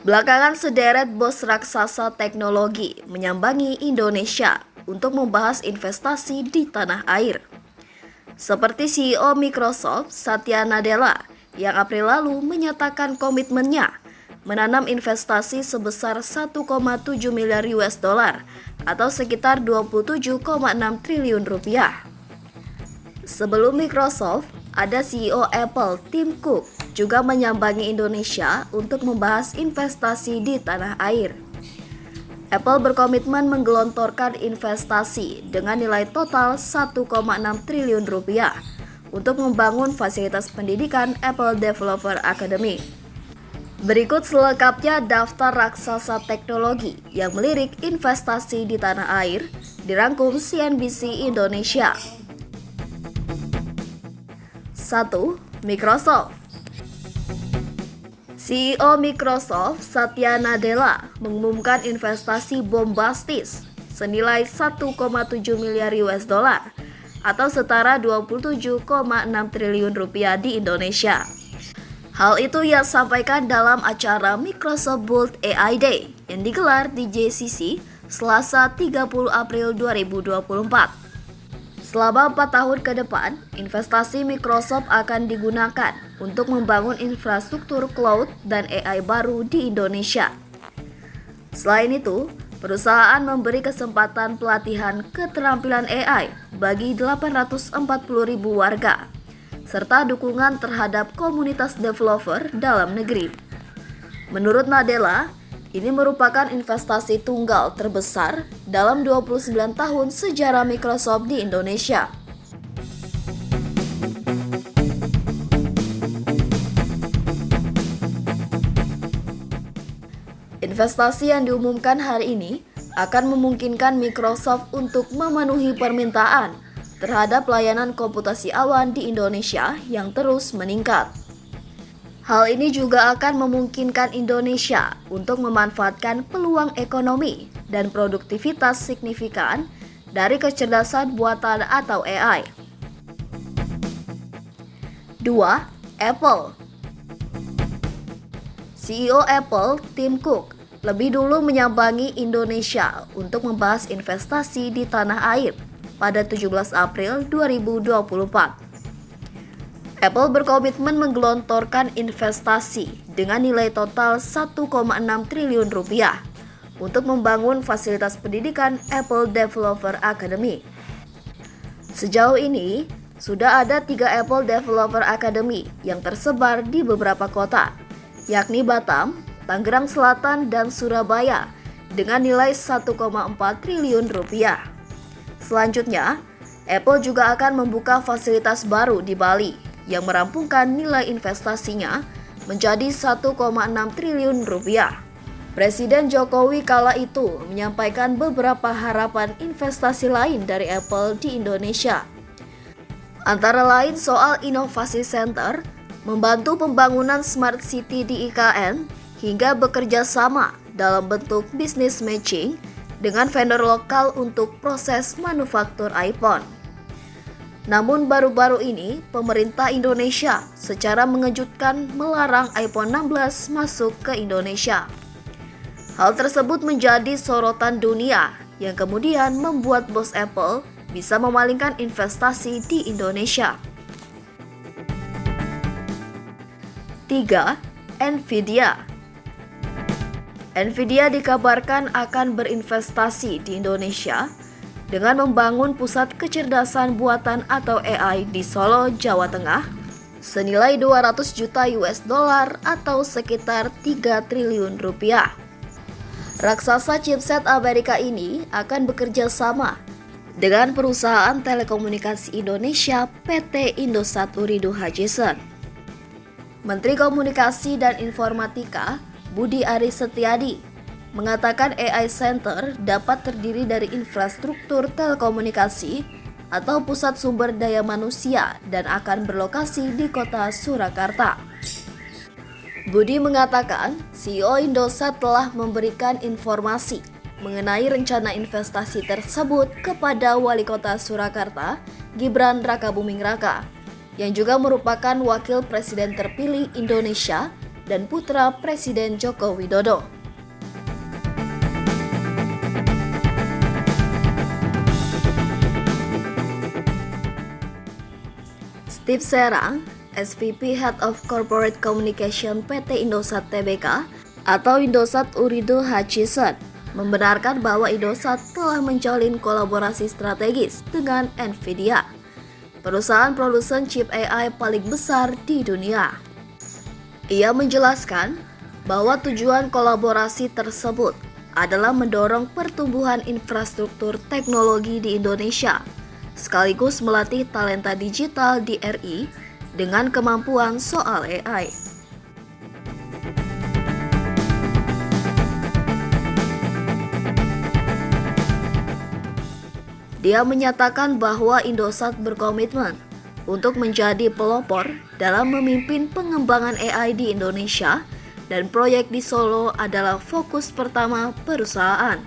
Belakangan sederet bos raksasa teknologi menyambangi Indonesia untuk membahas investasi di tanah air. Seperti CEO Microsoft, Satya Nadella, yang April lalu menyatakan komitmennya menanam investasi sebesar 1,7 miliar US dollar atau sekitar 27,6 triliun rupiah. Sebelum Microsoft, ada CEO Apple, Tim Cook, juga menyambangi Indonesia untuk membahas investasi di tanah air. Apple berkomitmen menggelontorkan investasi dengan nilai total 1,6 triliun rupiah untuk membangun fasilitas pendidikan Apple Developer Academy. Berikut selengkapnya daftar raksasa teknologi yang melirik investasi di tanah air, dirangkum CNBC Indonesia. 1. Microsoft. CEO Microsoft, Satya Nadella, mengumumkan investasi bombastis senilai 1,7 miliar US dollar atau setara 27,6 triliun rupiah di Indonesia. Hal itu ia sampaikan dalam acara Microsoft Build AI Day yang digelar di JCC Selasa 30 April 2024. Selama 4 tahun ke depan, investasi Microsoft akan digunakan untuk membangun infrastruktur cloud dan AI baru di Indonesia. Selain itu, perusahaan memberi kesempatan pelatihan keterampilan AI bagi 840.000 warga, serta dukungan terhadap komunitas developer dalam negeri. Menurut Nadella, ini merupakan investasi tunggal terbesar dalam 29 tahun sejarah Microsoft di Indonesia. Investasi yang diumumkan hari ini akan memungkinkan Microsoft untuk memenuhi permintaan terhadap layanan komputasi awan di Indonesia yang terus meningkat. Hal ini juga akan memungkinkan Indonesia untuk memanfaatkan peluang ekonomi dan produktivitas signifikan dari kecerdasan buatan atau AI. 2. Apple. CEO Apple, Tim Cook, lebih dulu menyambangi Indonesia untuk membahas investasi di tanah air pada 17 April 2024. Apple berkomitmen menggelontorkan investasi dengan nilai total 1,6 triliun rupiah untuk membangun fasilitas pendidikan Apple Developer Academy. Sejauh ini, sudah ada 3 Apple Developer Academy yang tersebar di beberapa kota, yakni Batam, Tangerang Selatan, dan Surabaya dengan nilai 1,4 triliun rupiah. Selanjutnya, Apple juga akan membuka fasilitas baru di Bali yang merampungkan nilai investasinya menjadi 1,6 triliun rupiah. Presiden Jokowi kala itu menyampaikan beberapa harapan investasi lain dari Apple di Indonesia. Antara lain soal inovasi center, membantu pembangunan smart city di IKN, hingga bekerja sama dalam bentuk business matching dengan vendor lokal untuk proses manufaktur iPhone. Namun baru-baru ini, pemerintah Indonesia secara mengejutkan melarang iPhone 16 masuk ke Indonesia. Hal tersebut menjadi sorotan dunia yang kemudian membuat bos Apple bisa memalingkan investasi di Indonesia. 3. Nvidia. Nvidia dikabarkan akan berinvestasi di Indonesia dengan membangun pusat kecerdasan buatan atau AI di Solo, Jawa Tengah, senilai 200 juta US dollar atau sekitar 3 triliun rupiah. Raksasa chipset Amerika ini akan bekerja sama dengan perusahaan telekomunikasi Indonesia PT Indosat Ooredoo Hutchison. Menteri Komunikasi dan Informatika Budi Aris Setiadi mengatakan AI Center dapat terdiri dari infrastruktur telekomunikasi atau pusat sumber daya manusia dan akan berlokasi di kota Surakarta. Budi mengatakan CEO Indosat telah memberikan informasi mengenai rencana investasi tersebut kepada Wali Kota Surakarta, Gibran Rakabuming Raka, yang juga merupakan Wakil Presiden terpilih Indonesia dan putra Presiden Joko Widodo. Steve Serang, SVP Head of Corporate Communication PT Indosat Tbk atau Indosat Urido Hutchison, membenarkan bahwa Indosat telah menjalin kolaborasi strategis dengan Nvidia, perusahaan produsen chip AI paling besar di dunia. Ia menjelaskan bahwa tujuan kolaborasi tersebut adalah mendorong pertumbuhan infrastruktur teknologi di Indonesia, sekaligus melatih talenta digital di RI dengan kemampuan soal AI. Dia menyatakan bahwa Indosat berkomitmen untuk menjadi pelopor dalam memimpin pengembangan AI di Indonesia dan proyek di Solo adalah fokus pertama perusahaan.